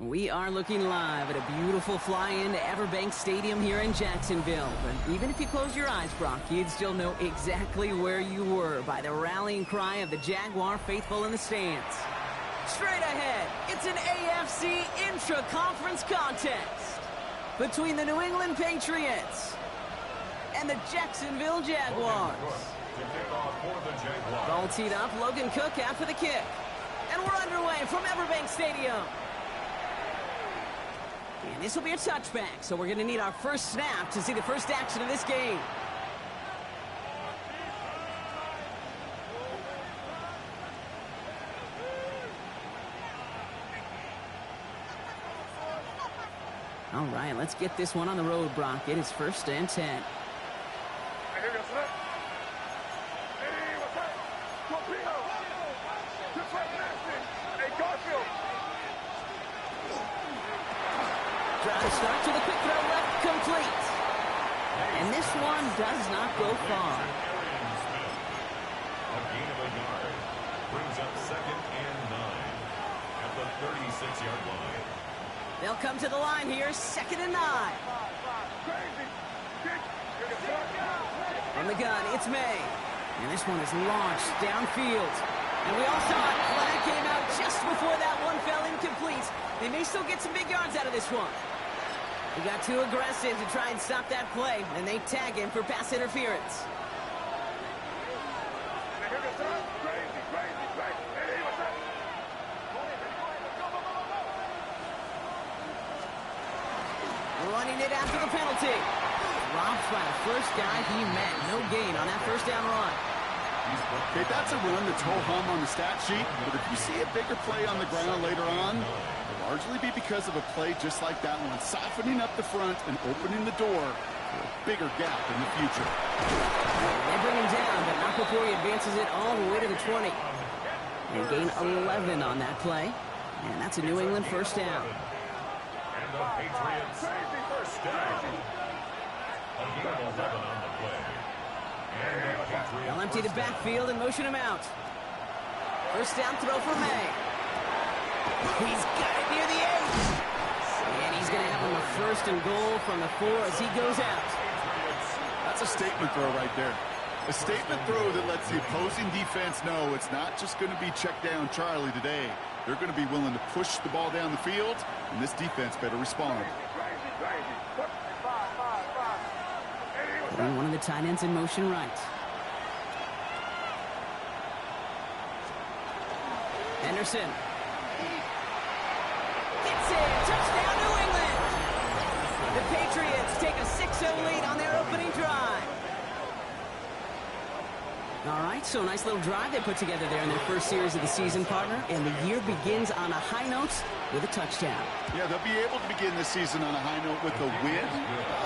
We are looking live at a beautiful fly-in to Everbank Stadium here in Jacksonville. But even if you close your eyes, Brock, you'd still know exactly where you were by the rallying cry of the Jaguar faithful in the stands. Straight ahead, it's an AFC intra-conference contest between the New England Patriots and the Jacksonville Jaguars. Ball teed up, Logan Cook after the kick. And we're underway from Everbank Stadium. And this will be a touchback, so we're going to need our first snap to see the first action of this game. All right, let's get this one on the road, Brock. It is 1st and 10. Try to start to the quick throw left, complete. And this one does not go far. A gain of a yard brings up 2nd and 9 at the 36-yard line. They'll come to the line here, 2nd and 9. From the gun, it's May. And this one is launched downfield. And we all saw it. Flag came out just before that one fell incomplete. They may still get some big yards out of this one. He got too aggressive to try and stop that play, and they tag him for pass interference. Running it after the penalty. Robbed by the first guy he met. No gain on that first down run. Okay, that's a run that's ho-hum on the stat sheet, but if you see a bigger play on the ground later on, it'll largely be because of a play just like that one, softening up the front and opening the door for a bigger gap in the future. They bring him down, but not before he advances it all the way to the 20. And gain 11 on that play, and that's a New England first down. And the Patriots first down. A gain of 11 on the play. They'll empty the backfield and motion him out. First down throw for May. He's got it near the 8. And he's going to have him a 1st and goal from the 4 as he goes out. That's a statement throw right there. A statement throw that lets the opposing defense know it's not just going to be check down Charlie today. They're going to be willing to push the ball down the field, and this defense better respond. Putting one of the tight ends in motion right. Henderson. Gets it. Touchdown, New England. The Patriots take a 6-0 lead on their opening drive. All right, so a nice little drive they put together there in their first series of the season, partner. And the year begins on a high note with a touchdown. Yeah, they'll be able to begin the season on a high note with a win.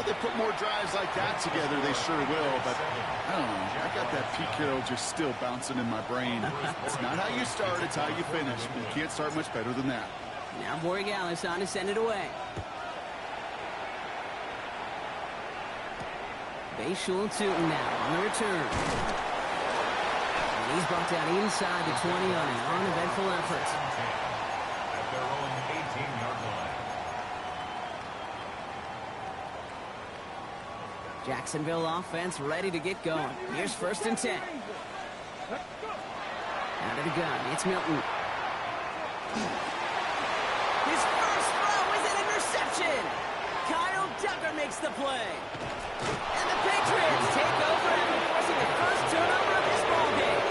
They put more drives like that together, they sure will. But I don't know, I got that Pete Carroll just still bouncing in my brain. It's not how you start, it's how you finish. You can't start much better than that. Now Borregales on to send it away. Bayshul Tootin now on the return. And he's brought down inside the 20 on an uneventful effort. At their own 18-yard line. Jacksonville offense ready to get going. Here's 1st and 10. Out of the gun, it's Milton. His first throw is an interception. Kyle Tucker makes the play. And the Patriots take over after forcing the first turnover of this ballgame.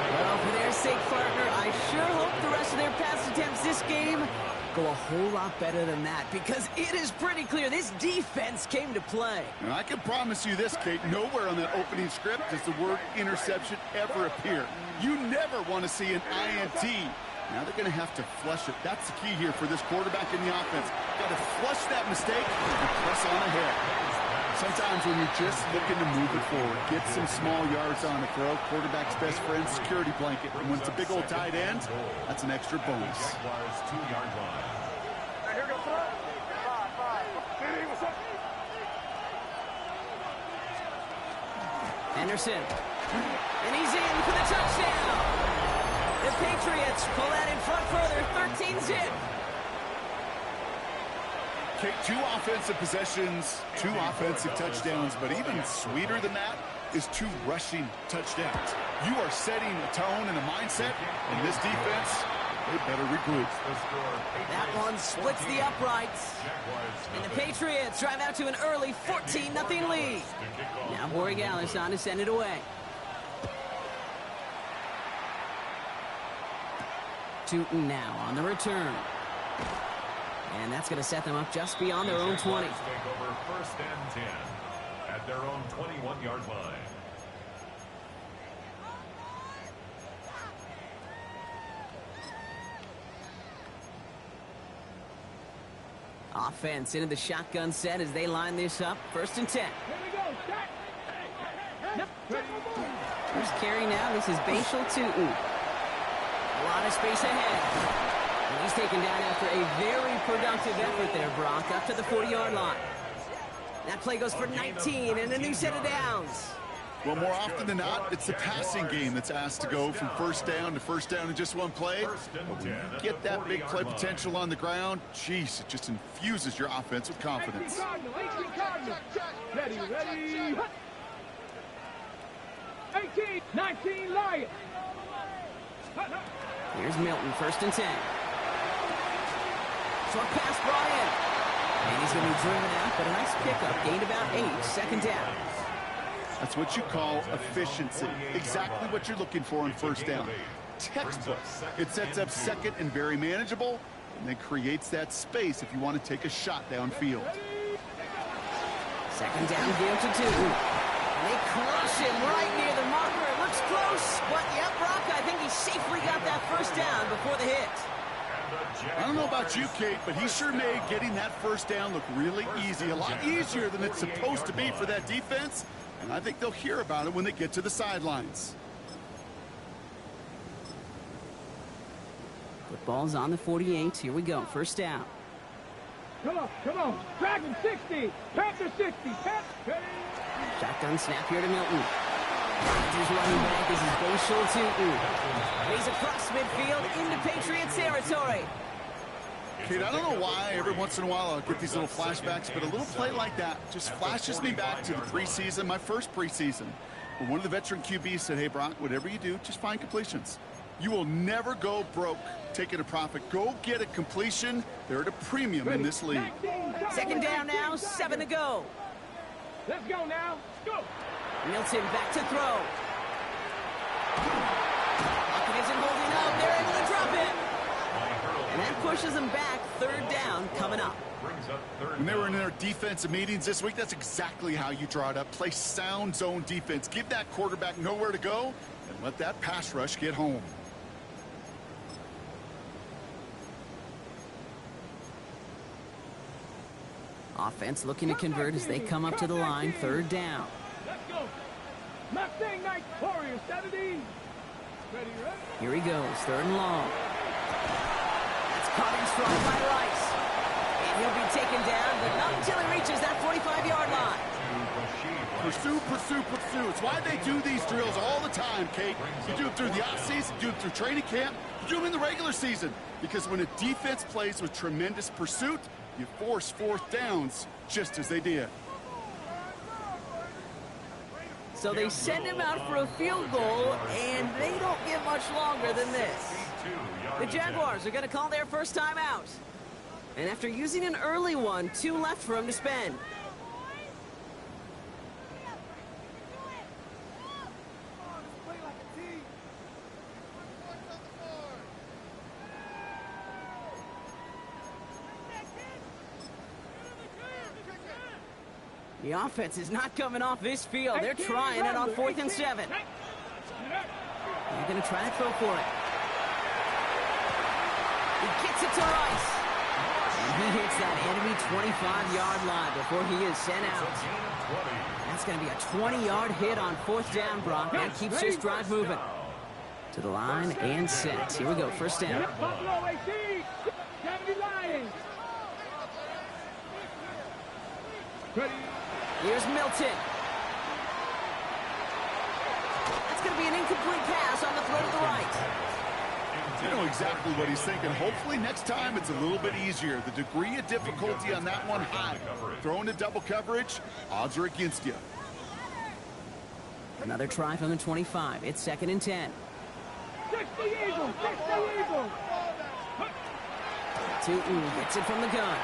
Well, for their sake, partner, I sure hope the rest of their pass attempts this game go a whole lot better than that, because it is pretty clear this defense came to play. And I can promise you this, Kate, nowhere on that opening script does the word interception ever appear. You never want to see an INT. Now they're going to have to flush it. That's the key here for this quarterback in the offense. Got to flush that mistake and press on ahead. Sometimes when you're just looking to move it forward, get some small yards on the throw, quarterback's best friend, security blanket. And when it's a big old tight end, that's an extra bonus. Jaguars 2-yard line. Henderson. And he's in for the touchdown. The Patriots pull that in front further, 13-zip. Kate, 2 offensive possessions, 2 offensive touchdowns, but even sweeter than that is 2 rushing touchdowns. You are setting a tone and a mindset, and this defense, they better regroup. That one splits the uprights. And the Patriots drive out to an early 14-0 lead. Now Borregales on to send it away. Tootin now on the return. And that's going to set them up just beyond their own 20. Take over 1st and 10 at their own 21-yard line. Offense into the shotgun set as they line this up. 1st and 10. First carry now. This is Bashal Tootin. A lot of space ahead. And he's taken down after a very productive effort there, Brock, up to the 40-yard line. That play goes for 19 and a new set of downs. Well, more often than not, it's the passing game that's asked to go from 1st down to 1st down in just one play. But when you get that big play potential on the ground, geez, it just infuses your offense with confidence. Ready. 18, 19, Lions. Here's Milton, 1st and 10. Short pass, Bryant. And he's going to be driven out, but a nice pickup. Gained about 8, 2nd down. That's what you call efficiency. Exactly what you're looking for on 1st down. Textbook. It sets up 2nd and very manageable, and then creates that space if you want to take a shot downfield. 2nd down, give to Tootin. And they crush him right near the marker. It looks close, but yeah, Brock, I think he safely got that 1st down before the hit. I don't know about you, Kate, but he sure made getting that 1st down look really easy. A lot easier than it's supposed to be for that defense. And I think they'll hear about it when they get to the sidelines. Football's on the 48. Here we go. 1st down. Come on. Dragon 60. Panther 60. Shotgun snap here to Milton. Rodgers running back. This is Bashal Tootin. He's across midfield into Patriot territory. Kate, I don't know why every once in a while I'll get these little flashbacks, but a little play like that just flashes me back to the preseason, my first preseason. When one of the veteran QBs said, hey, Brock, whatever you do, just find completions. You will never go broke taking a profit. Go get a completion. They're at a premium in this league. 2nd down now, 7 to go. Let's go now. Go. Milton back to throw. Pocket isn't holding up. They're able to drop it. And that pushes them back. 3rd down coming up. When they were in their defensive meetings this week, that's exactly how you draw it up. Play sound zone defense. Give that quarterback nowhere to go and let that pass rush get home. Offense looking to convert as they come up to the line. 3rd down. Let's go. Mustang Knight Warrior 70. Ready. Here he goes. 3rd and long. That's caught in strong by Rice. And he'll be taken down, but not until he reaches that 45-yard line. Pursue. It's why they do these drills all the time, Kate. You do it through the offseason, you do it through training camp, you do them in the regular season. Because when a defense plays with tremendous pursuit, you force 4th downs just as they did. So they send him out for a field goal, and they don't get much longer than this. The Jaguars are going to call their first time out. And after using an early one, 2 left for him to spend. The offense is not coming off this field. They're trying it on 4th and 7. They're going to try to throw for it. He gets it to Rice. And he hits that enemy 25-yard line before he is sent out. That's going to be a 20-yard hit on 4th down, Brock. That keeps this drive moving. To the line and set. Here we go, 1st down. Here's Milton. That's going to be an incomplete pass on the throw to the right. You know exactly what he's thinking. Hopefully next time it's a little bit easier. The degree of difficulty on that one high. Throwing to double coverage, odds are against you. Another try from the 25. It's 2nd and 10. 60 Eagles! 60 Eagles! Tootin gets it from the gun.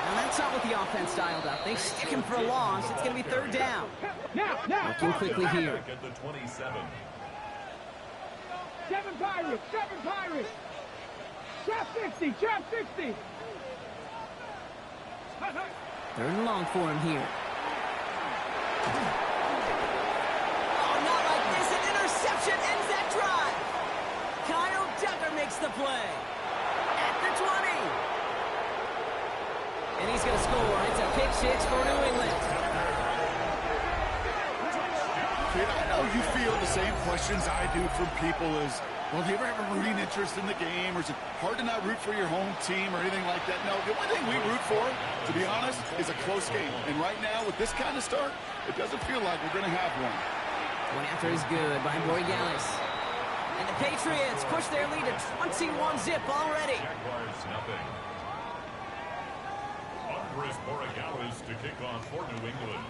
Now that's not what the offense dialed up. They stick him for a loss. It's going to be 3rd down. Now! Working quickly here. At the 27. 7 Pirates! 7 Pirates! Trap 60! Trap 60! 3rd and long for him here. Oh, not like this. An interception ends that drive. Kyle Tucker makes the play. At the 20. And he's going to score. It's a pick 6 for New England. Kid, I know you feel the same questions I do from people as, well, do you ever have a rooting interest in the game? Or is it hard to not root for your home team or anything like that? No, the only thing we root for, to be honest, is a close game. And right now, with this kind of start, it doesn't feel like we're going to have one. One after is good by Borregales. And the Patriots push their lead to 21-zip already. Jaguars nothing. Andres Borregales to kick off for New England.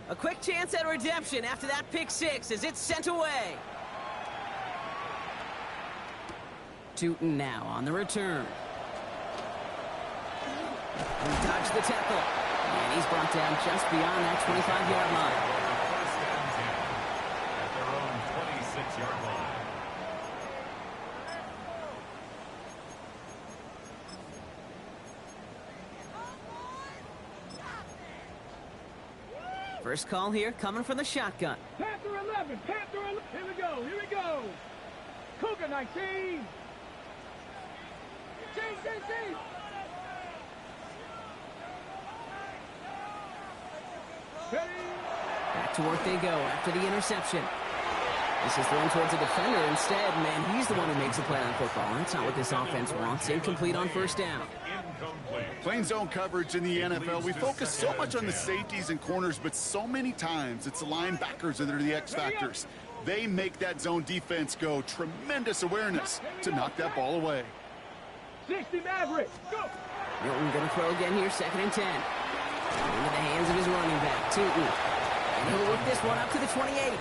A quick chance at redemption after that pick 6 as it's sent away. Tootin now on the return. He dodged the tackle. And he's brought down just beyond that 25-yard line. First and 10 at their own 26-yard line. First call here coming from the shotgun. Panther 11! Panther 11! Here we go! Here we go! Cougar 19! C! Ready? Back to work they go after the interception. This is thrown towards a defender instead. Man, he's the one who makes the play on football. That's not what this offense wants. Incomplete on 1st down. Incomplete. Plain zone coverage in the NFL. We focus so much on the safeties and corners, but so many times it's the linebackers that are the X factors. They make that zone defense go. Tremendous awareness to knock that ball away. 60 Maverick! Go! Milton going to throw again here, 2nd and 10. Into the hands of his running back, Tootin. And he'll work this one up to the 28.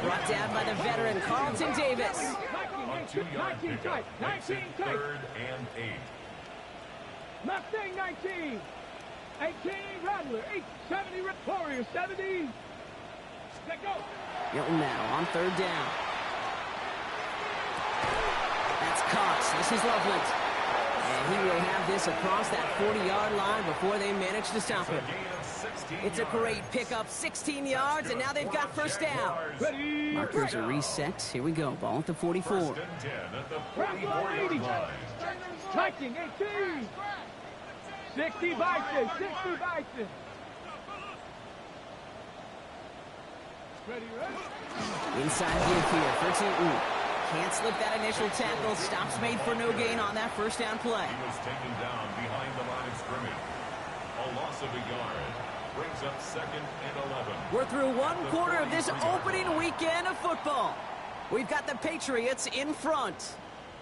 Brought down by the veteran Carlton Davis. A 2-yard pickup makes it 3rd and 8. Mustang 19! 18 Rattler! 70 Warriors 70! Let go! Milton now on 3rd down. That's Cox. This is Loveland. And he will have this across that 40-yard line before they manage to stop him. It's a great pickup, 16 yards, and now they've got 1st down. Ready! Markers are reset. Here we go. Ball at the 44. 1st and 10 at the 44-yard line. Striking 18! 60 Bison! 60 Bison! Ready? Inside give here for Tootin. Can't slip that initial tackle. Stops made for no gain on that 1st down play. He was taken down behind the line of scrimmage. A loss of a yard brings up 2nd and 11. We're through 1 quarter of this opening weekend of football. We've got the Patriots in front.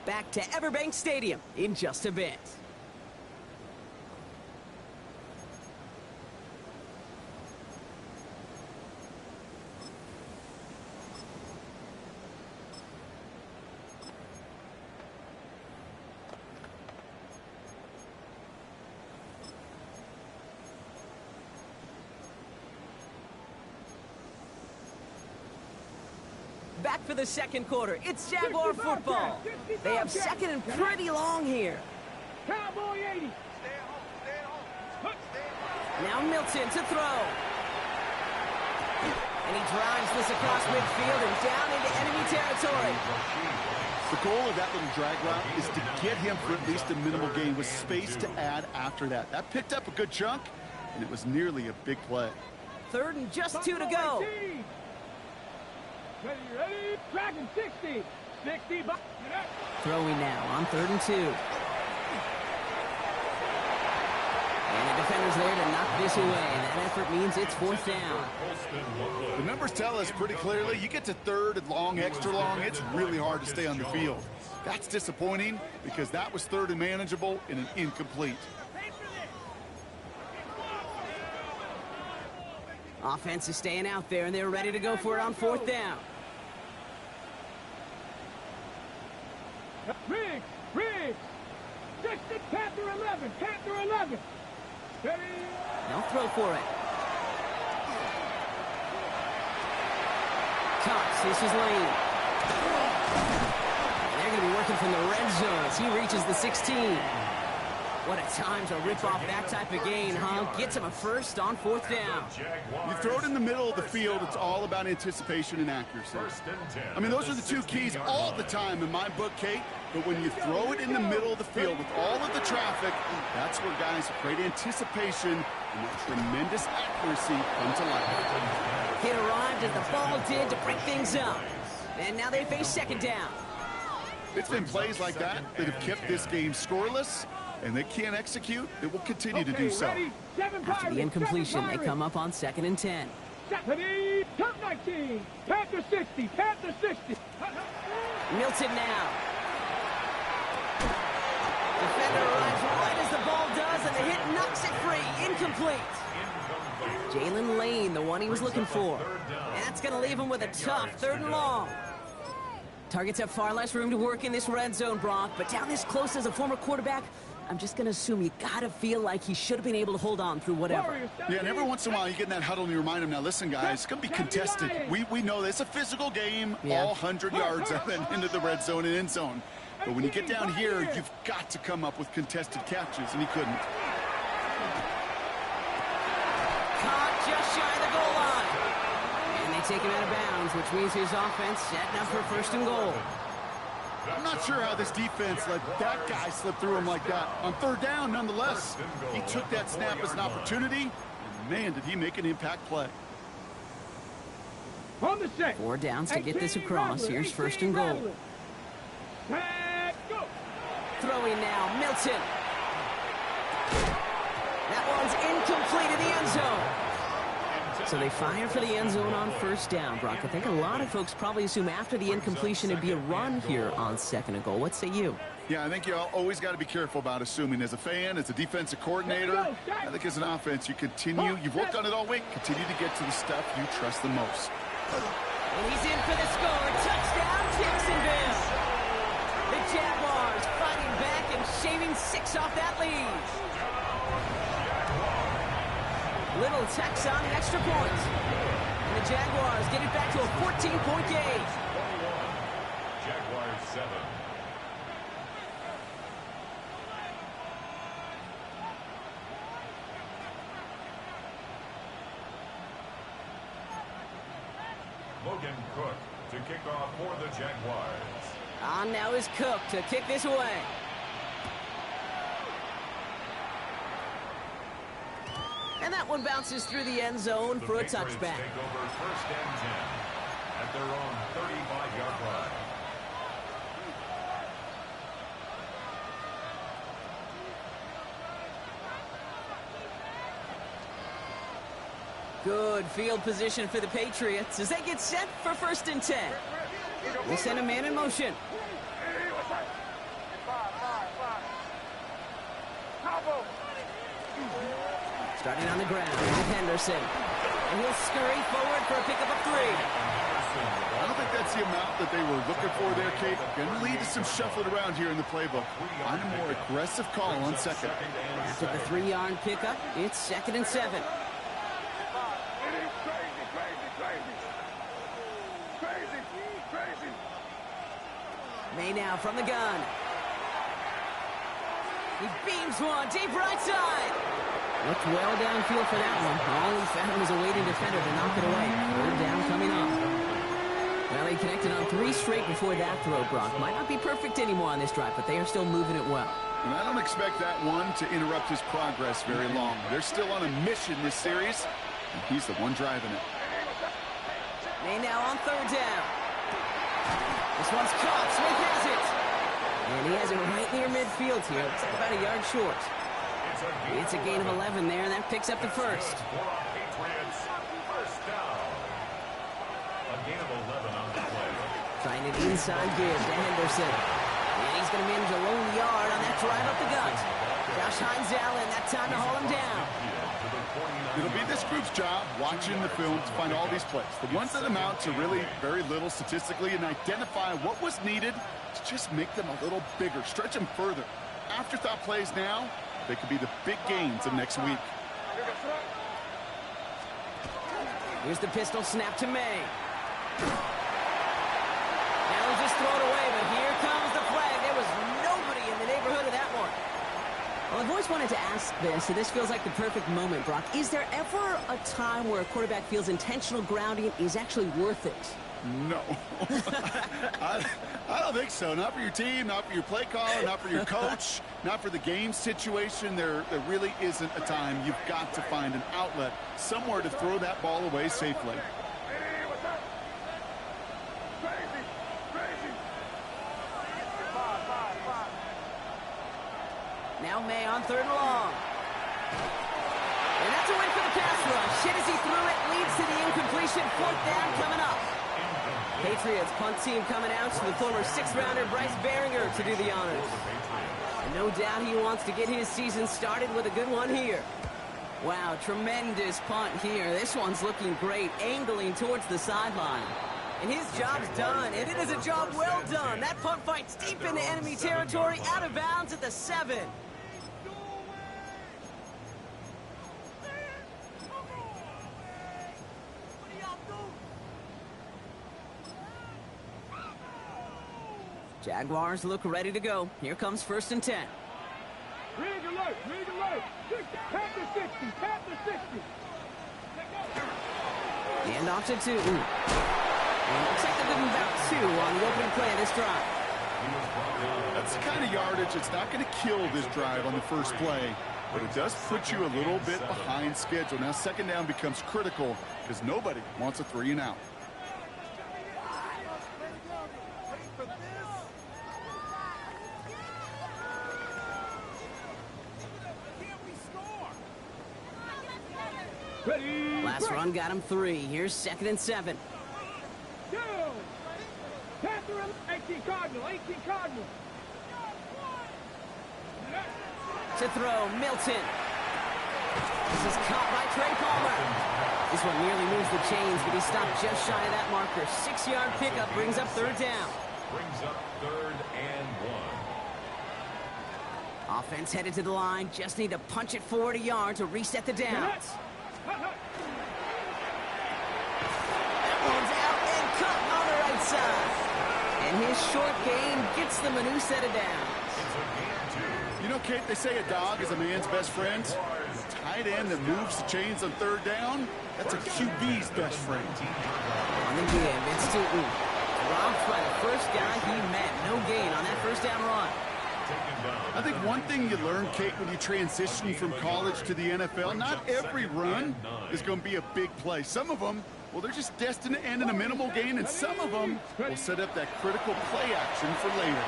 Back to Everbank Stadium in just a bit. Back for the 2nd quarter. It's Jaguar football. They have 2nd and pretty long here. Cowboy 80! Now Milton to throw. And he drives this across midfield and down into enemy territory. The goal of that little drag route is to get him for at least a minimal gain with space to add after that. That picked up a good chunk, and it was nearly a big play. 3rd and just 2 to go. Ready? Dragon 60! 60 Throwing now on 3rd and 2. And the defender's there to knock this away. That effort means it's fourth down. The numbers tell us pretty clearly, you get to third and long, extra long, it's really hard to stay on the field. That's disappointing because that was third and manageable in an incomplete. Offense is staying out there, and they're ready to go for it on fourth down. Riggs! 60, Panther 11, Panther 11. Steady. They'll throw for it. Cox, this is Lane. They're going to be working from the red zone as he reaches the 16. What a time to rip off that type of gain, huh? Gets him a first on fourth down. You throw it in the middle of the field, it's all about anticipation and accuracy. I mean, those are the two keys all the time in my book, Kate. But when you throw it in the middle of the field with all of the traffic, that's where guys with great anticipation and that tremendous accuracy come to life. Hit arrived as the ball did to break things up. And now they face second down. It's been plays like that that have kept this game scoreless, and they can't execute. It will continue to do so. After the incompletion, they come up on 2nd and 10. Stephanie, Turk 19, Panther 60, Panther 60. Milton now. Defender arrives right as the ball does, and the hit knocks it free. Incomplete. Jalen Lane, the one he was looking for. That's going to leave him with a tough 3rd and long. Targets have far less room to work in this red zone, Brock, but down this close as a former quarterback, I'm just going to assume you got to feel like he should have been able to hold on through whatever. Yeah, and every once in a while you get in that huddle and you remind him, now listen, guys, it's going to be contested. We know this. It's a physical game, all 100 yards into the red zone and end zone. But when you get down here, you've got to come up with contested catches, and he couldn't. Caught just shy of the goal line. And they take him out of bounds, which means his offense setting up for 1st and goal. I'm not sure how this defense let that guy slip through him like that. On 3rd down, nonetheless, he took that snap as an opportunity, and man, did he make an impact play. On the set. 4 downs to get this across. Here's 1st and goal. Go. Throwing now, Milton. That one's incomplete in the end zone. So they fire for the end zone on 1st down, Brock. I think a lot of folks probably assume after the incompletion it'd be a run here on 2nd and goal. What say you? Yeah, I think you always got to be careful about assuming. As a fan, as a defensive coordinator, I think as an offense, you've worked on it all week, continue to get to the stuff you trust the most. And he's in for the score. Touchdown, Jacksonville. The Jaguars fighting back and shaving 6 off that lead. Little tax on the extra point. And the Jaguars get it back to a 14-point game. Jaguars 7. Logan Cook to kick off for the Jaguars. On now is Cook to kick this away. And that one bounces through the end zone for a touchback. Take over 1st and 10 at their own 35-yard line. Good field position for the Patriots as they get set for 1st and 10. They send a man in motion. Starting on the ground with Henderson. And he'll scurry forward for a pickup of 3. I don't think that's the amount that they were looking for there, Kate. Going to lead to some shuffling around here in the playbook. On a more aggressive call on 2nd. After the 3-yard pickup, it's 2nd and 7. May now from the gun. He beams one deep right side. Looked well downfield for that one. All he found was a waiting defender to knock it away. 3rd down coming up. Well, he connected on 3 straight before that throw, Brock. Might not be perfect anymore on this drive, but they are still moving it well. And I don't expect that one to interrupt his progress very long. They're still on a mission this series, and he's the one driving it. May now on 3rd down. This one's caught. Smith has it. And he has it right near midfield here. It's about a yard short. It's a gain of 11 there, and that picks up the first. Patriots, first down. A gain of 11 on the play. Trying it inside give to Henderson. And he's going to manage a lone yard on that drive up the gut. Josh Hines Allen, that time to haul him down. It'll be this group's job watching the film to find all these plays. The ones that amount to really very little statistically and identify what was needed to just make them a little bigger, stretch them further. Afterthought plays now, they could be the big gains of next week. Here's the pistol snap to May. Now he'll just throw it away, but here comes the flag. There was nobody in the neighborhood of that one. Well, I've always wanted to ask this, and this feels like the perfect moment, Brock. Is there ever a time where a quarterback feels intentional grounding is actually worth it? No. I don't think so. Not for your team, not for your play caller, not for your coach, not for the game situation. There really isn't a time. You've got to find an outlet, somewhere to throw that ball away safely. Now May on 3rd and long. And that's a win for the pass rush. Hit as he threw it, leads to the incompletion. 4th down coming up. Patriots punt team coming out to the former 6th-rounder Bryce Behringer to do the honors. And no doubt he wants to get his season started with a good one here. Wow, tremendous punt here. This one's looking great, angling towards the sideline. And his job's done, and it is a job well done. That punt fight's deep into enemy territory, out of bounds at the 7. Jaguars look ready to go. Here comes 1st and 10. Read your life, read your life. Tap the 60, tap the 60. And off to 2. And looks like they're giving about 2 on the opening play of this drive. That's the kind of yardage. It's not going to kill this drive on the first play, but it does put you a little bit behind schedule. Now 2nd down becomes critical because nobody wants a 3 and out. Ready. Last run got him 3. Here's 2nd and 7. Go. Catherine, 18 Cardinal, 18 Cardinal. To throw, Milton. This is caught by Trey Palmer. This one nearly moves the chains, but he stopped just shy of that marker. 6-yard pickup brings up 3rd down. Brings up 3rd and 1. Offense headed to the line. Just need to punch it forward a yard to reset the downs. That one's out and cut on the right side. And his short gain gets them a new set of downs. You know, Kate, they say a dog is a man's best friend. A tight end that moves the chains on 3rd down, that's a QB's best friend. On the give, it's Tootin. Dropped by the first guy he met. No gain on that 1st down run. I think one thing you learn, Kate, when you transition from college to the NFL, not every run is going to be a big play. Some of them, well, they're just destined to end in a minimal gain, and some of them will set up that critical play action for later.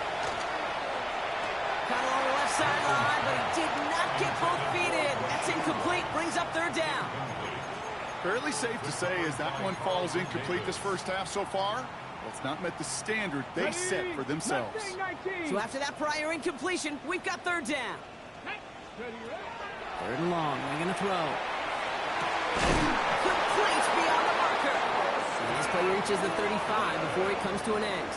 Got along the left sideline, but he did not get both feet in. That's incomplete, brings up 3rd down. Fairly safe to say as that one falls incomplete this first half so far, well, it's not met the standard they set for themselves. So after that prior incompletion, we've got 3rd down. 3rd and long, they're going to throw. Complete beyond the marker. And this play reaches the 35 before it comes to an end.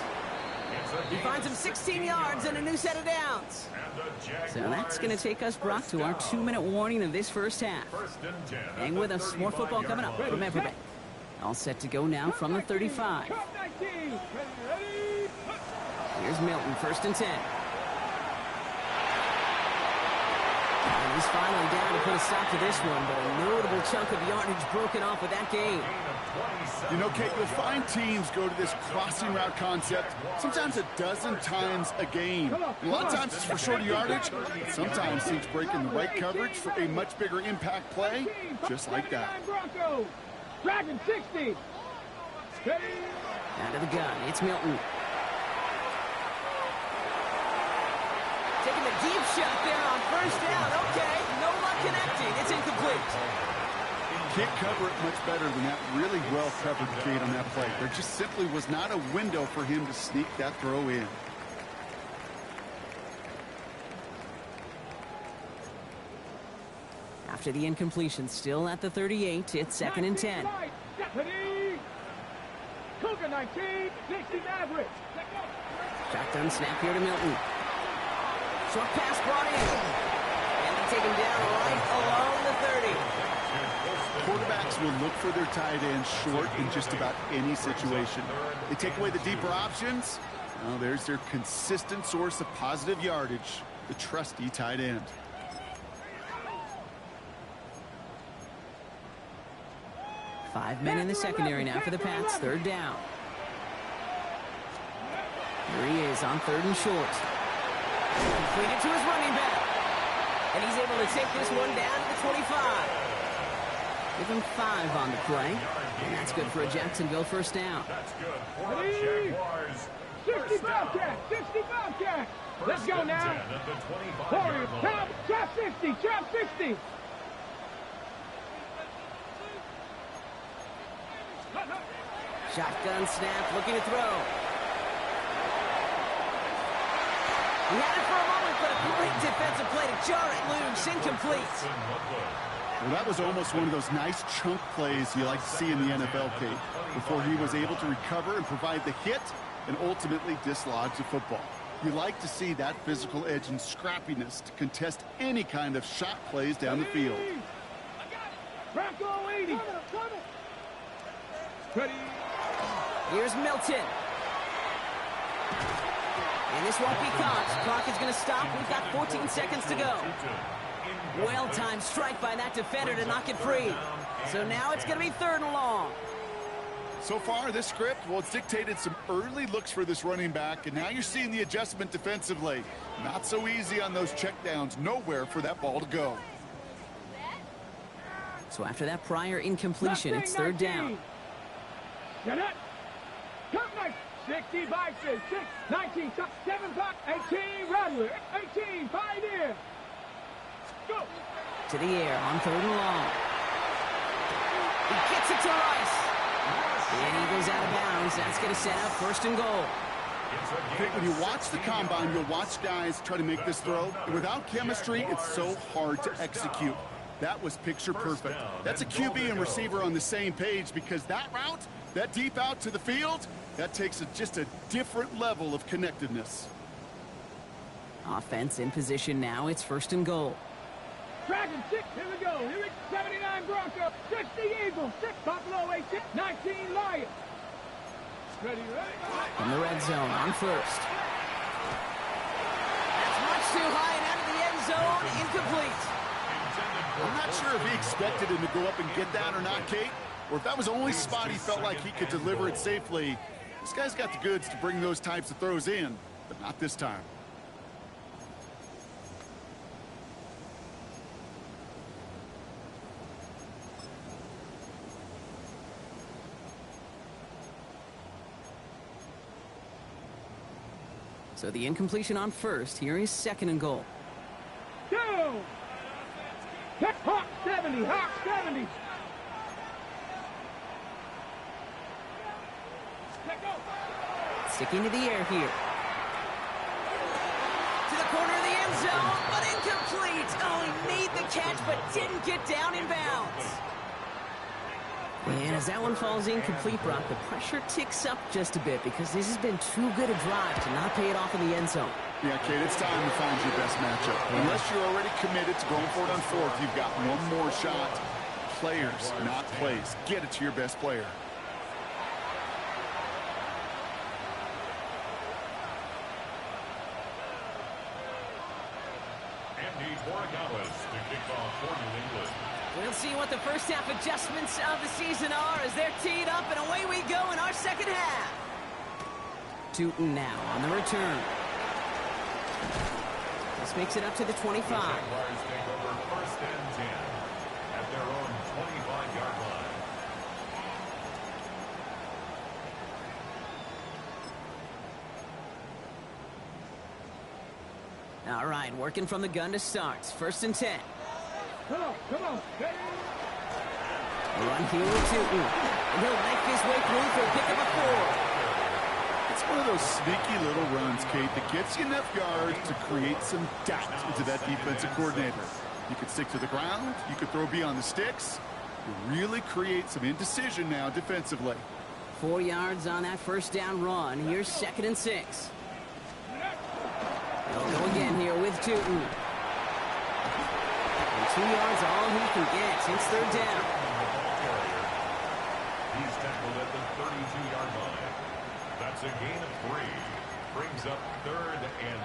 He finds him 16 yards and a new set of downs. So that's going to take us, Brock, to our 2-minute warning of this first half. Hang with us. More football coming up from Everbank. All set to go now from the 35. Here's Milton, 1st and 10. And he's finally down to put a stop to this one, but a notable chunk of yardage broken off with that game. You know, Kate, you'll find teams go to this crossing route concept sometimes a dozen times a game. A lot of times it's for shorter yardage, but sometimes teams break in the right coverage for a much bigger impact play, just like that. Dragon 60. Out of the gun, it's Milton. Taking the deep shot there on 1st down. Okay, no Can't cover it much better than that. Really well covered, Kate, on that play. There just simply was not a window for him to sneak that throw in. After the incompletion, still at the 38, it's 2nd and 10. Cougar 19, 60 Mavericks. Shotgun snap here to Milton. Short pass brought in. And they take him down right along the 30. Quarterbacks will look for their tight end short in just about any situation. They take away the deeper options. Well, there's their consistent source of positive yardage, the trusty tight end. Five men in the secondary now for the Pats. 3rd down. Here he is on 3rd and short. Completed to his running back. And he's able to take this one down to the 25. Give him 5 on the play. And that's good for a Jacksonville 1st down. That's good for the Jaguars. 60 Bobcats, 60 Bobcats. Let's go now. Warriors, trap 60, trap 60. Shotgun snap, looking to throw. He had it for a moment, but a great defensive play to jar it loose, incomplete. Well, that was almost one of those nice chunk plays you like to see in the NFL, Kate, before he was able to recover and provide the hit and ultimately dislodge the football. You like to see that physical edge and scrappiness to contest any kind of shot plays down the field. Bronco 80. Ready. Here's Milton. And this won't be caught. Clock is going to stop. We've got 14 seconds to go. Well-timed strike by that defender to knock it free. So now it's going to be 3rd and long. So far, this script, well, it's dictated some early looks for this running back, and now you're seeing the adjustment defensively. Not so easy on those checkdowns. Nowhere for that ball to go. So after that prior incompletion, it's 3rd down. Get it. Come nice. 60 Bison, 6, 19, 7, 18, Rattler, 18, Pioneer. Go. To the air on 3rd and long. He gets it to Rice. And he goes out of bounds. That's going to set up 1st and goal. When you watch the combine, you'll watch guys try to make this throw. And without chemistry, it's so hard to execute. That was picture perfect. That's a QB and receiver on the same page, because that route, that deep out to the field, that takes just a different level of connectedness. Offense in position now. It's 1st and goal. Dragon 6, here we go. Here we 79 Bronco, 60 Eagles, 6 Buffalo, 18, 19 Lions. Ready, ready. From the red zone on 1st. That's much too high and out of the end zone. Incomplete. I'm not sure if he expected him to go up and get that or not, Kate, or if that was the only spot he felt like he could deliver it safely. This guy's got the goods to bring those types of throws in, but not this time. So the incompletion on 1st. Here is 2nd and goal. Go! Hawk 70, Hawk 70. Sticking to the air here. To the corner of the end zone, but incomplete. Oh, he made the catch, but didn't get down in bounds. And as that one falls incomplete, Brock, the pressure ticks up just a bit because this has been too good a drive to not pay it off in the end zone. Yeah, Kate, it's time to find your best matchup. Unless you're already committed to going for it on 4th, you've got one more shot. Players, not plays. Get it to your best player. We'll see what the first half adjustments of the season are as they're teed up, and away we go in our 2nd half. Tootin now on the return. This makes it up to the 25. Jaguars take over 1st and 10 at their own 25-yard line. All right, working from the gun to start. 1st and 10. Come on, come on. A run here with Tootin. And he'll knife his way through for a pick of a 4. It's one of those sneaky little runs, Kate, that gets you enough yards to create some doubt into that defensive coordinator. You could stick to the ground. You could throw beyond the sticks. You really create some indecision now defensively. 4 yards on that first down run. Here's 2nd and 6. They'll go again here with Tootin. 2 yards all he can get. It's 3rd down. He's tackled at the 32-yard line. That's a gain of 3. Brings up 3rd and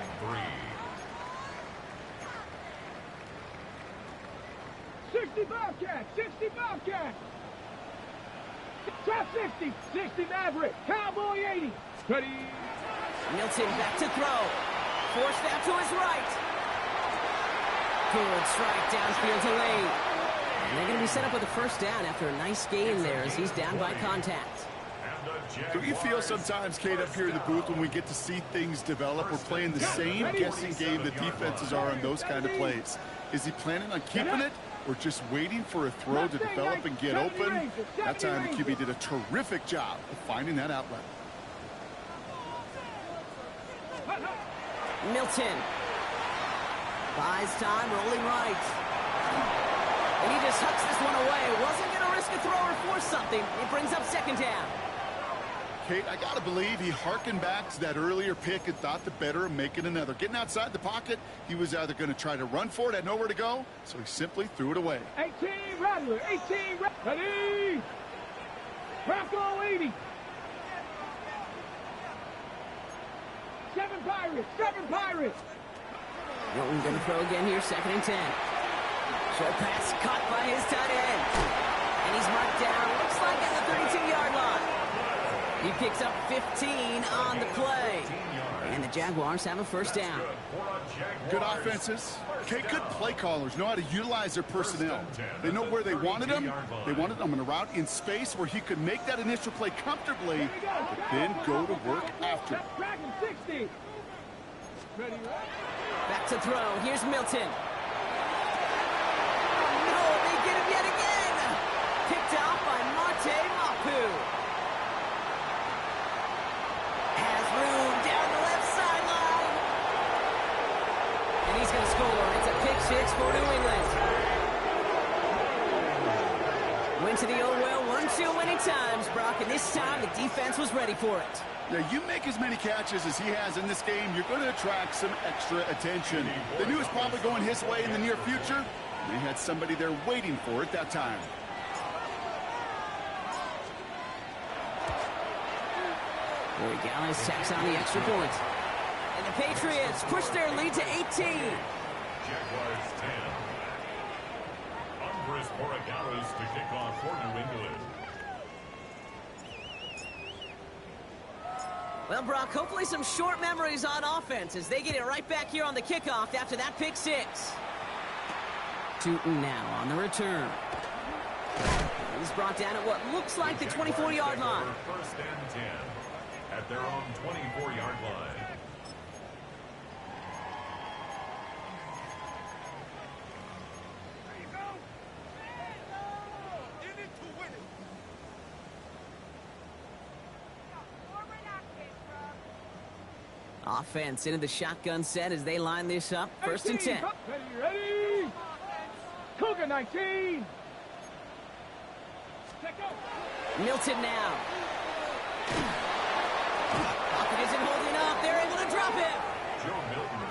3. 60 Bobcat, 60 Bobcat. Trap 60, 60 Maverick, Cowboy 80. Ready. Milton back to throw. Forced out to his right. Good strike downfield to Lane. And they're going to be set up with a 1st down after a nice gain there as he's down by contact. Don't you feel sometimes, Kate, up here in the booth when we get to see things develop, we're playing the same guessing game that defenses are on those kind of plays? Is he planning on keeping it or just waiting for a throw to develop and get open? That time the QB did a terrific job of finding that outlet. Milton buys time, rolling right. And he just hucks this one away. Wasn't going to risk a throw or force something. It brings up 2nd down. Kate, I got to believe he harkened back to that earlier pick and thought the better of making another. Getting outside the pocket, he was either going to try to run for it, had nowhere to go, so he simply threw it away. 18 Rattler, 18 ready. Bronco 80. 7 Pirates, 7 Pirates. Milton going to throw again here, 2nd and 10. Short pass caught by his tight end. And he's marked down, looks like at the 32-yard line. He picks up 15 on the play. And the Jaguars have a 1st down. Good offenses. Okay, good play callers know how to utilize their personnel. They know where they wanted them. They wanted them on a route in space where he could make that initial play comfortably, but then go to work after. Dragon 60. Ready, Back to throw. Here's Milton. No, they get him yet again. Picked off by Marte Mapu. Has room down the left sideline. And he's going to score. It's a pick 6 for New England. Went to the old well 1-2 many times, Brock, and this time the defense was ready for it. Yeah, you make as many catches as he has in this game, you're going to attract some extra attention. They knew it was probably going his way in the near future. They had somebody there waiting for it that time. Boy, Gallis tacks on the extra point. And the Patriots push their lead to 18. Jaguars 10. Andres Borregales to kick off for New England. Well, Brock, hopefully some short memories on offense as they get it right back here on the kickoff after that pick 6. Tootin now on the return. He's brought down at what looks like the 24-yard line. 1st and 10 at their own 24-yard line. Offense into the shotgun set as they line this up. 1st and 10. Ready. Cougar 19. Milton now. Pocket isn't holding up. They're able to drop it.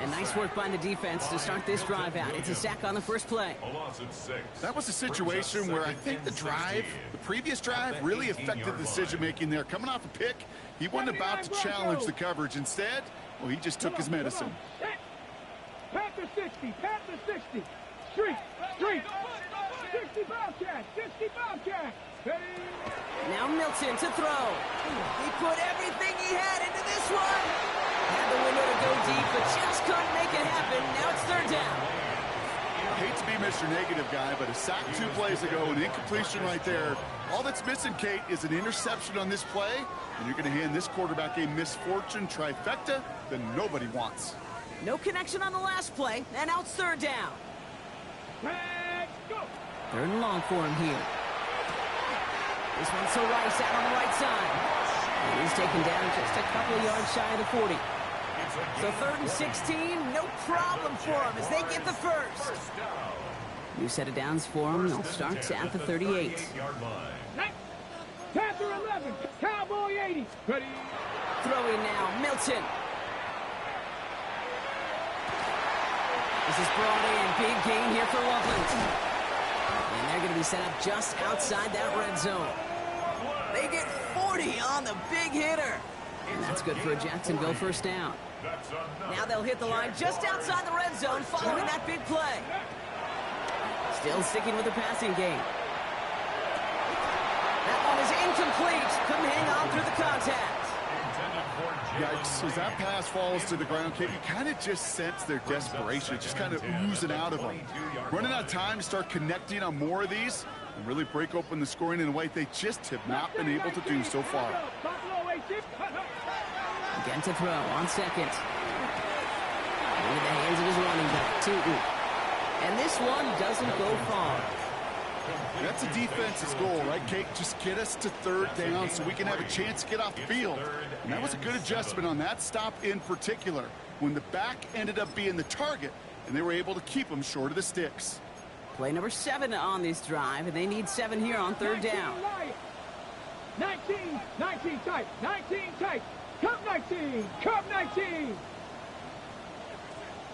And nice work by the defense to start this drive out. It's a sack on the first play. A loss of 6. That was a situation where I think the previous drive, really affected the decision-making there. Coming off a pick, he wasn't about to challenge the coverage. Instead, well, he just took his medicine. Panther 60, Panther 60. Street, 60 Bobcat, 60 Bobcat. Now Milton to throw. He put everything he had into this one. Had the window to go deep, but just couldn't make it happen. Now it's 3rd down. I hate to be Mr. Negative guy, but a sack 2 plays ago, an incompletion right there. All that's missing, Kate, is an interception on this play, and you're going to hand this quarterback a misfortune trifecta that nobody wants. No connection on the last play, and now it's 3rd down. Let's go. 3rd and long for him here. This one's to Rice out on the right side. And he's taken down just a couple of yards shy of the 40. So 3rd and 16, no problem for them as they get the first. New set of downs for them. They'll start at the 38. Panther 11, Cowboy 80. Ready. Throwing now, Milton. This is brought in. Big gain here for Loveland. And they're going to be set up just outside that red zone. They get 40 on the big hitter. And that's good for a Jacksonville first down. Now they'll hit the line just outside the red zone following that big play. Still sticking with the passing game. That one is incomplete. Couldn't hang on through the contact. Yikes, as that pass falls to the ground, Kate, you kind of just sense their desperation, just kind of oozing out of them. Running out of time to start connecting on more of these and really break open the scoring in a way they just have not been able to do so far. Again to throw on second. Into the hands of his running back, Tootin. And this one doesn't go far. That's a defense's goal, right, Kate? Just get us to 3rd down so we can have a chance to get off the field. And that was a good adjustment on that stop in particular, when the back ended up being the target, and they were able to keep them short of the sticks. Play number 7 on this drive, and they need 7 here on 3rd down. 19 tight, 19 tight. Cup 19, Cup 19.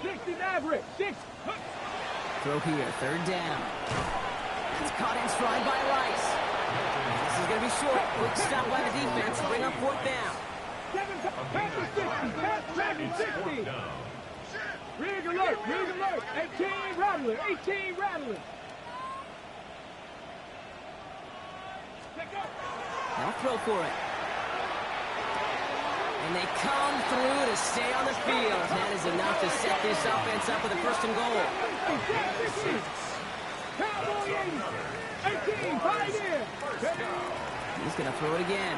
60 Maverick, 6. Throw here, 3rd down. It's caught in stride by Rice. This is going to be short. Quick stop by the defense. Bring up 4th down. 60. Rig alert, rig alert. 18 Rattler, 18 Rattler. They'll throw for it. And they come through to stay on the field. That is enough to set this offense up with a 1st and goal. Cowboy 80. 18, pioneer. He's going to throw it again.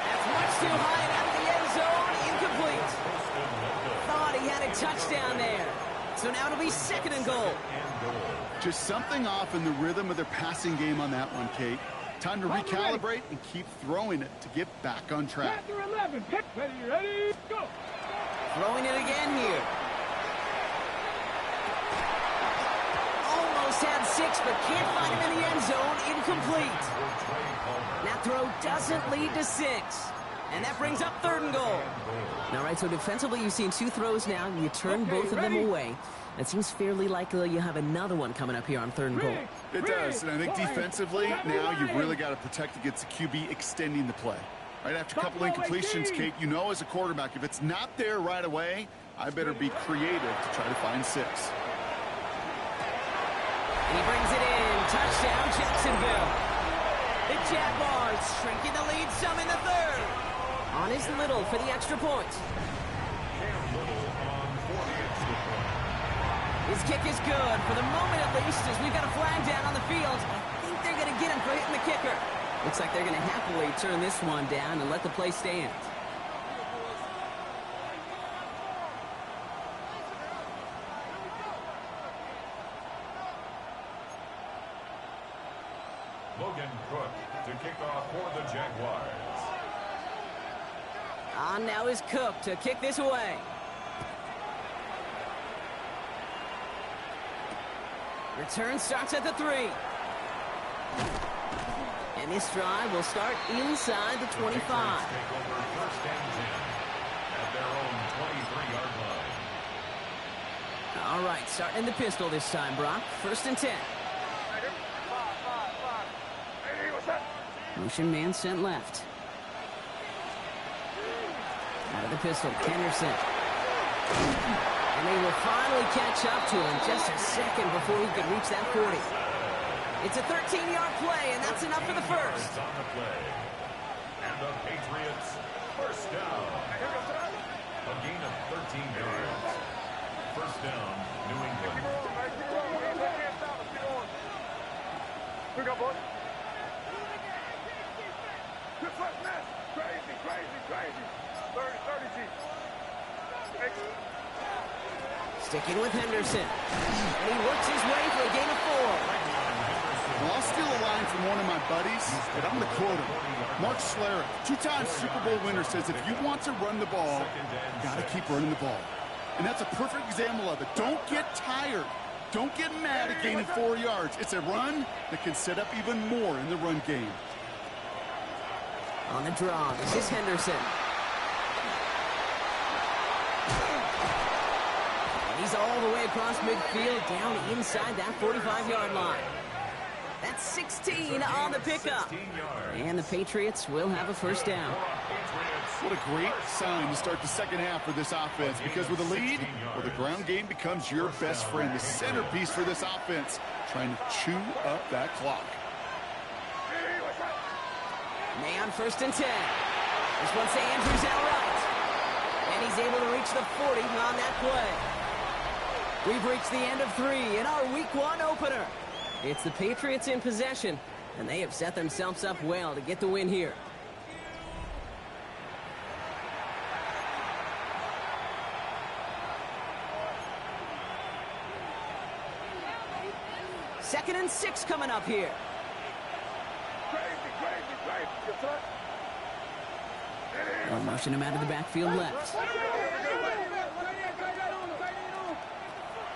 That's much too high and out of the end zone. Incomplete. Thought he had a touchdown there. So now it'll be 2nd and goal. Just something off in the rhythm of their passing game on that one, Kate. Time to recalibrate and keep throwing it to get back on track. Panther 11, ready, go. Throwing it again here. Almost had 6, but can't find him in the end zone. Incomplete. That throw doesn't lead to 6. And that brings up 3rd and goal. All right, so defensively, you've seen 2 throws now. You turn both of them away. It seems fairly likely you have another one coming up here on 3rd and goal. It does, and I think defensively, now you've really got to protect against the QB extending the play. Right after a couple incompletions, Kate, you know as a quarterback, if it's not there right away, I better be creative to try to find 6. And he brings it in. Touchdown, Jacksonville. The Jaguars shrinking the lead some in the 3rd. On his Little for the extra point. His kick is good, for the moment at least, as we've got a flag down on the field. I think they're going to get him for hitting the kicker. Looks like they're going to happily turn this one down and let the play stand. Logan Cook to kick off for the Jaguars. On now is Cook to kick this away. Return starts at the 3. And this drive will start inside the 25. Take over 1st and 10 at their own 23-yard line. All right, starting in the pistol this time, Brock. 1st and 10. Motion man sent left. Out of the pistol, Henderson. And they will finally catch up to him just a second before he could reach that 40. It's a 13-yard play, and that's enough for the first. On the play. And the Patriots, 1st down. A gain of 13 yards. 1st down, New England. Here we go, boys. Crazy. 30 G. Sticking with Henderson. And he works his way for a gain of 4. Well, I'll steal a line from one of my buddies, but I'm going to quote him. Mark Schlereth, two-time Super Bowl winner, says if you want to run the ball, you got to keep running the ball. And that's a perfect example of it. Don't get tired. Don't get mad at gaining 4 yards. It's a run that can set up even more in the run game. On the draw, this is Henderson. And he's all the way across midfield, down inside that 45-yard line. That's 16 on the pickup. And the Patriots will have a first down. What a great sign to start the second half for this offense, because with a lead, well, the ground game becomes your best friend, the centerpiece for this offense, trying to chew up that clock. May on 1st and 10. This one, St. Andrews out right. And he's able to reach the 40 on that play. We've reached the end of 3 in our Week 1 opener. It's the Patriots in possession, and they have set themselves up well to get the win here. Second and 6 coming up here. They'll motion him out of the backfield left.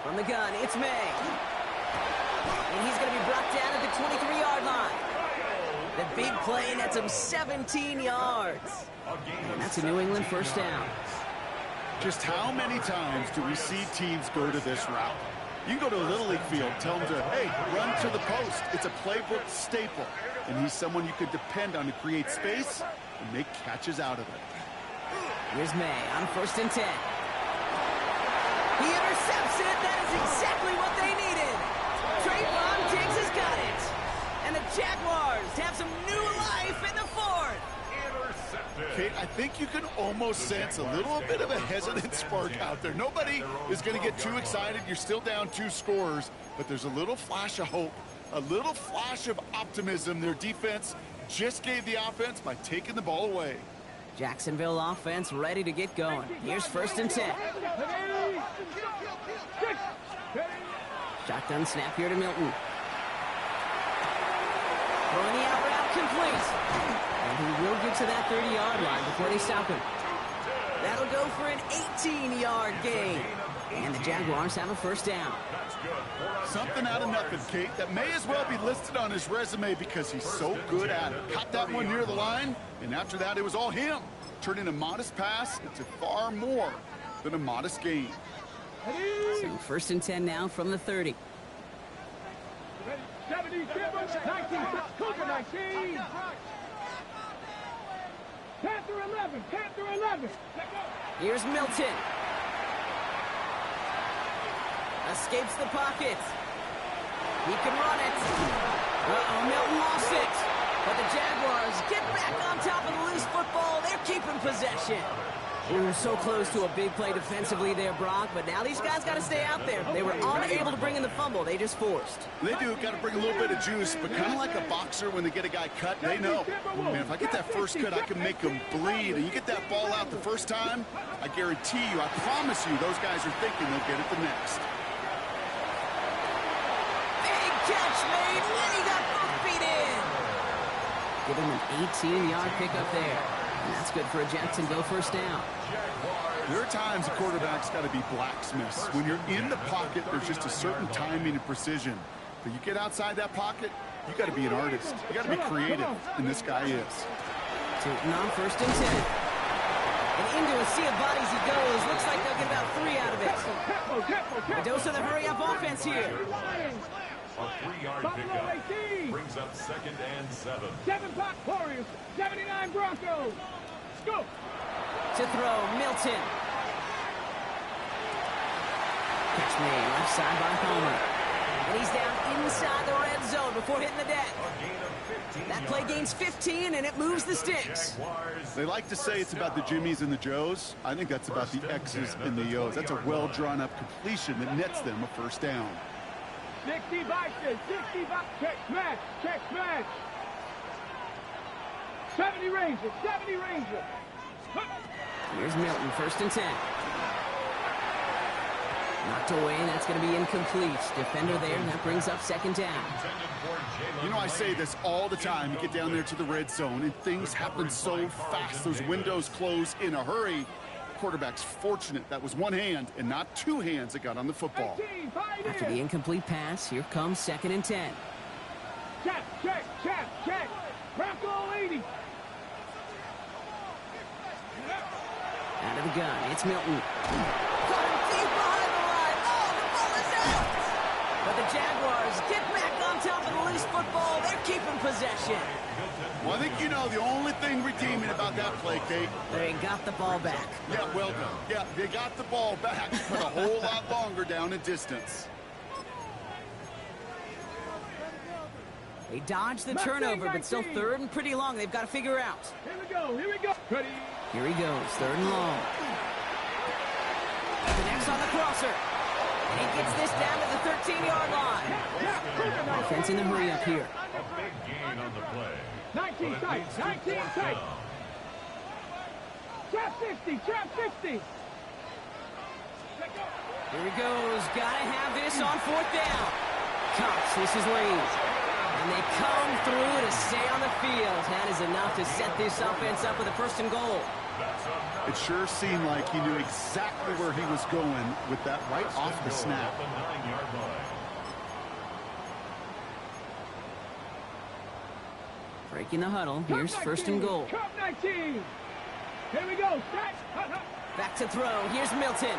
From the gun, it's May. And he's going to be brought down at the 23-yard line. The big play nets him 17 yards. And that's a New England first down. Just how many times do we see teams go to this route? You can go to a Little League field, tell them to, hey, run to the post. It's a playbook staple. And he's someone you could depend on to create space and make catches out of it. Here's May on 1st and 10. He intercepts it. That is exactly what they needed. Trayvon Diggs has got it. And the Jaguars have some new life in the 4th. Kate, I think you can almost sense a little bit of a hesitant spark out there. Nobody is going to get too excited. You're still down 2 scores, but there's a little flash of hope, a little flash of optimism. Their defense just gave the offense by taking the ball away. Jacksonville offense ready to get going. Here's 1st and 10. Shotgun snap here to Milton. Throwing the out route complete. And he will get to that 30-yard line before they stop him. That'll go for an 18-yard gain. And the Jaguars have a first down. Something out of nothing, Kate. That may as well be listed on his resume because he's so good at it. Caught that one near the line, and after that, it was all him. Turning a modest pass into far more than a modest gain. So 1st and 10 now from the 30. 19. Panther 11. Panther 11. Here's Milton. Escapes the pocket. He can run it. Uh-oh, Milton lost it. But the Jaguars get back on top of the loose football. They're keeping possession. Ooh, so close to a big play defensively there, Brock. But now these guys got to stay out there. They were unable to bring in the fumble. They just forced. They do. Got to bring a little bit of juice. But kind of like a boxer when they get a guy cut, they know, man, if I get that first cut, I can make him bleed. And you get that ball out the first time, I guarantee you, I promise you, those guys are thinking they'll get it the next. Catch made when he got both feet in. Give him an 18-yard pickup there. And that's good for a Jacksonville first down. There are times a quarterback's got to be blacksmiths. When you're in the pocket, there's just a certain timing and precision. But you get outside that pocket, you got to be an artist. You got to be creative, and this guy is. Tilton on 1st and 10. And into a sea of bodies he goes. Looks like they'll get about 3 out of it. A dose of the hurry-up offense here. A 3-yard pickup brings up 2nd and 7. 7 Block Warriors, 79 Broncos. Go. To throw, Milton. Catch made, left side by Homer. And he's down inside the red zone before hitting the deck. That play gains 15, and it moves the sticks. They like to say it's about the Jimmies and the Joes. I think that's about the X's and the O's. That's a well-drawn-up completion that nets them a first down. 60 boxes, 60 boxes. Check smash, check smash. 70 Rangers, 70 Rangers. Here's Milton, 1st and 10. Knocked away, and that's going to be incomplete. Defender there, and that brings up second down. You know, I say this all the time. You get down there to the red zone, and things happen so fast. Those windows close in a hurry. Quarterback's fortunate that was one hand and not two hands that got on the football. After the incomplete pass, here comes 2nd and 10. Check. Bronco 80. Out of the gun, it's Milton. Got him deep behind the line. Oh, the ball is out! But the Jaguars get back on top of the loose football. They're keeping possession. Well, I think you know the only thing redeeming about that play, Kate. They got the ball back. Yeah, well done. Yeah, they got the ball back, but a whole lot longer down in distance. They dodged the turnover, but still 3rd and pretty long. They've got to figure out. Here we go. Ready. Here he goes, 3rd and long. Connects on the crosser. And he gets this down to the 13-yard line. Offense in the hurry up here. A big gain on the play. 19 tight. Trap 50. Here he goes. Gotta have this on 4th down. Cops, this is Reed. And they come through to stay on the field. That is enough to set this offense up with a 1st and goal. It sure seemed like he knew exactly where he was going with that right off the snap. Breaking the huddle. Here's 1st and goal. Cup 19. Here we go. Back to throw. Here's Milton.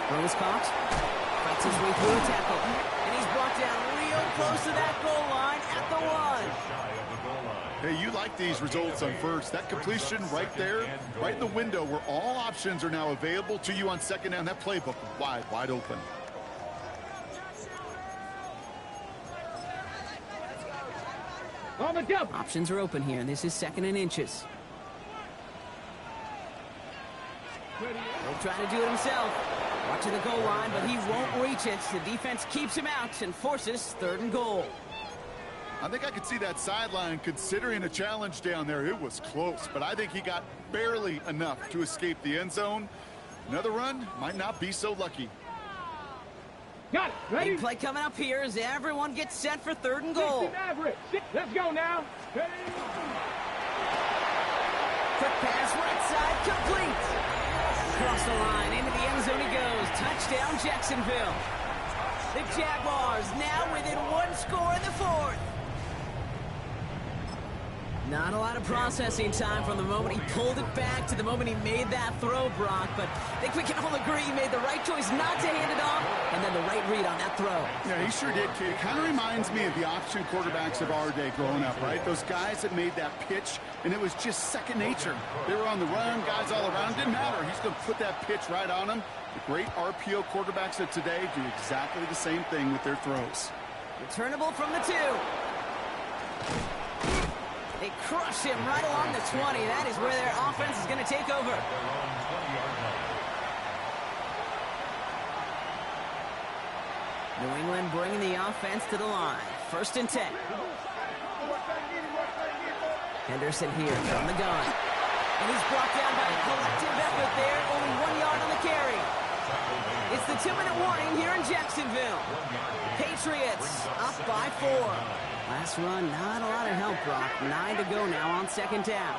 Throws caught. Fights his way through a tackle. And he's brought down real close to that goal line at the 1. Hey, you like these results on first. That completion right there, right in the window where all options are now available to you on 2nd down. That playbook wide open. On the double. Options are open here, and this is 2nd and inches. He'll try to do it himself. Watching the goal line, but he won't reach it. The defense keeps him out and forces 3rd and goal. I think I could see that sideline considering a challenge down there. It was close, but I think he got barely enough to escape the end zone. Another run might not be so lucky. Got it. Ready? Big play coming up here as everyone gets set for 3rd and goal. Let's go now. Ready? Quick pass right side, complete. Across the line, into the end zone he goes. Touchdown, Jacksonville. The Jaguars now within 1 score in the 4th. Not a lot of processing time from the moment he pulled it back to the moment he made that throw, Brock. But I think we can all agree he made the right choice not to hand it off, and then the right read on that throw. Yeah, he sure did, kid. It kind of reminds me of the option quarterbacks of our day growing up, right? Those guys that made that pitch, and it was just second nature. They were on the run, guys all around. Didn't matter. He's going to put that pitch right on them. The great RPO quarterbacks of today do exactly the same thing with their throws. Returnable from the 2. They crush him right along the 20. That is where their offense is going to take over. New England bringing the offense to the line. 1st and 10. Henderson here from the gun. And he's brought down by a collective effort there. Only 1 yard on the carry. It's the 2-minute warning here in Jacksonville. Patriots up by 4. Last run, not a lot of help, Brock. 9 to go now on 2nd down.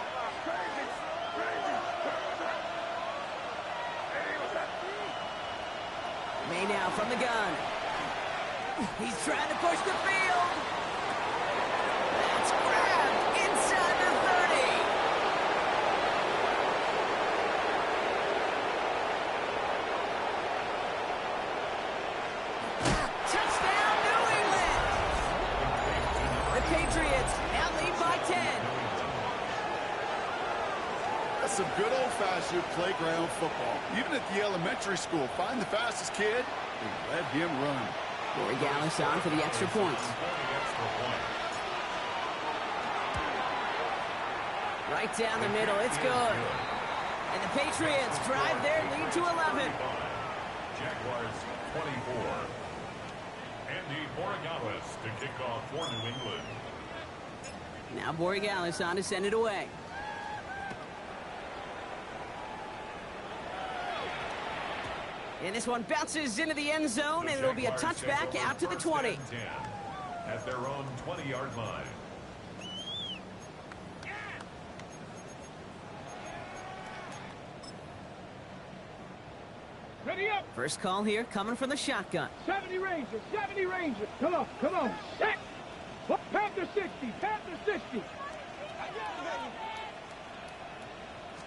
May now from the gun. He's trying to push the field. That's grabbed inside the 30. Touchdown, New England! The Patriots now lead by 10. That's some good old-fashioned playground football. Even at the elementary school, find the fastest kid and let him run. Corey Gallis on for the extra point. Right down the middle, it's good. And the Patriots drive their lead to 11. Jaguars 24. Andy Borregales to kick off for New England. Now Borregales on to send it away. And this one bounces into the end zone, and it'll be a touchback out to the 20. At their own 20-yard line. Ready up. First call here coming from the shotgun. 70 Rangers, 70 Rangers. Come on, come on. Set. Panther 60, Panther 60.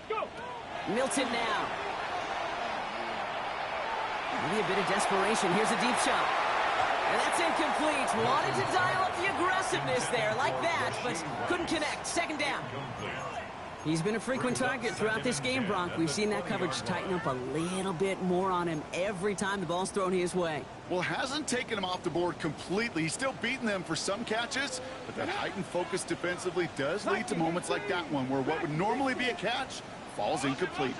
Go. Milton now. Maybe a bit of desperation. Here's a deep shot. And that's incomplete. Wanted to dial up the aggressiveness there like that, but couldn't connect. Second down. He's been a frequent target throughout this game, Bronk. We've seen that coverage tighten up a little bit more on him every time the ball's thrown his way. Well, hasn't taken him off the board completely. He's still beating them for some catches, but that heightened focus defensively does lead to moments like that one where what would normally be a catch falls incomplete.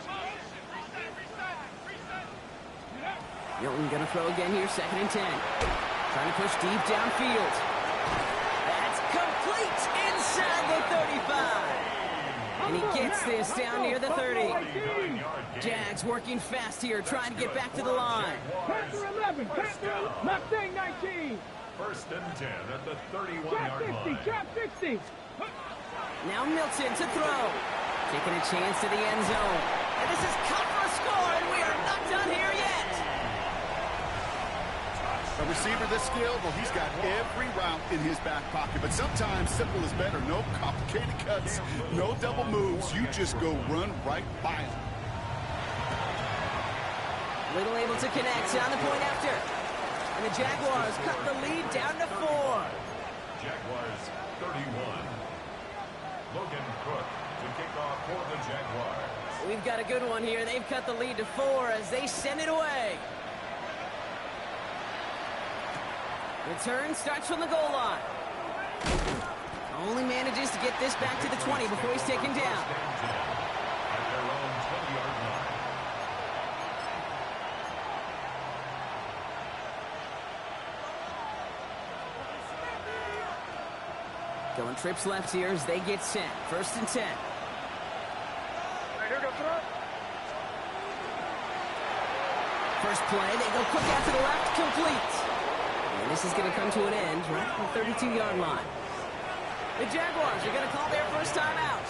Milton gonna throw again here, 2nd and 10. Trying to push deep downfield. That's complete inside the 35. And he gets this down near the 30. Jags working fast here, trying to get back to the line. Panther 11, Panther, Mustang 19. 1st and 10 at the 31-yard line. Trap 60. Now Milton to throw. Taking a chance to the end zone. And this is cut for a score, and we are not done here yet. A receiver this skilled, well, he's got every route in his back pocket, but sometimes simple is better. No complicated cuts, no double moves. You just go run right by him. Little able to connect on the point after. And the Jaguars cut the lead down to 4. Jaguars 31. Logan Cook to kick off for the Jaguars. We've got a good one here. They've cut the lead to 4 as they send it away. Return starts from the goal line. Only manages to get this back to the 20 before he's taken down. At their own 20-yard line. Going trips left here as they get sent. 1st and 10. First play, they go quick out to the left, complete. And this is going to come to an end right at the 32-yard line. The Jaguars are going to call their first time out.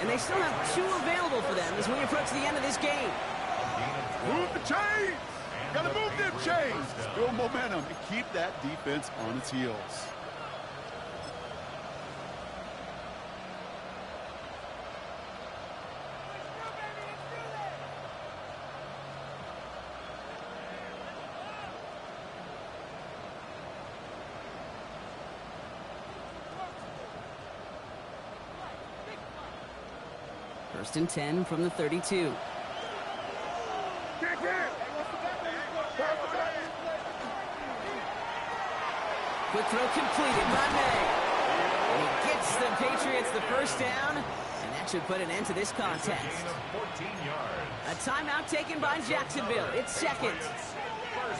And they still have 2 available for them as we approach the end of this game. Move the chains! Gotta move them chains! Build momentum and keep that defense on its heels. First and 10 from the 32. Quick throw completed by May. And he gets the Patriots the first down, and that should put an end to this contest. A timeout taken by Jacksonville. It's second.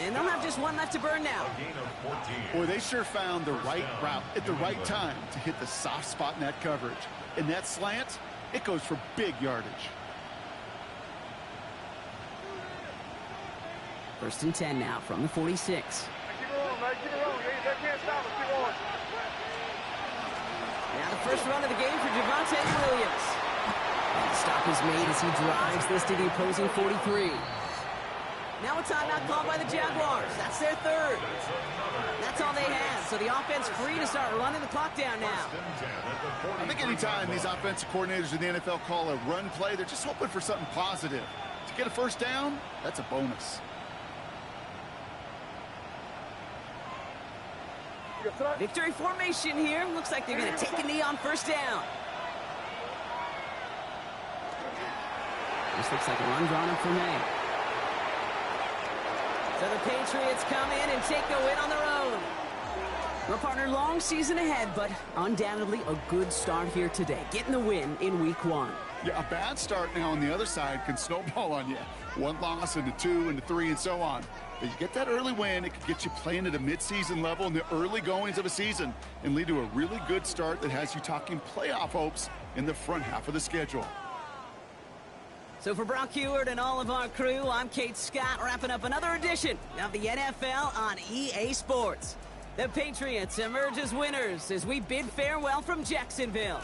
And they'll have just one left to burn now. Boy, they sure found the right route at the right time to hit the soft spot in that coverage. And that slant, it goes for big yardage. 1st and 10 now from the 46. Now the first run of the game for Javonte Williams. And the stop is made as he drives this to the opposing 43. Now a timeout called by the Jaguars. That's their 3rd. That's all they have. So the offense free to start running the clock down now. I think anytime these offensive coordinators in the NFL call a run play, they're just hoping for something positive. To get a first down, that's a bonus. Victory formation here. Looks like they're going to take a knee on first down. This looks like a run drawn up for May. So the Patriots come in and take the win on their own. Well, partner, long season ahead, but undoubtedly a good start here today. Getting the win in week 1. Yeah, a bad start now on the other side can snowball on you. 1 loss into 2 into 3 and so on. But you get that early win, it could get you playing at a midseason level in the early goings of a season and lead to a really good start that has you talking playoff hopes in the front half of the schedule. So for Brock Heward and all of our crew, I'm Kate Scott, wrapping up another edition of the NFL on EA Sports. The Patriots emerge as winners as we bid farewell from Jacksonville.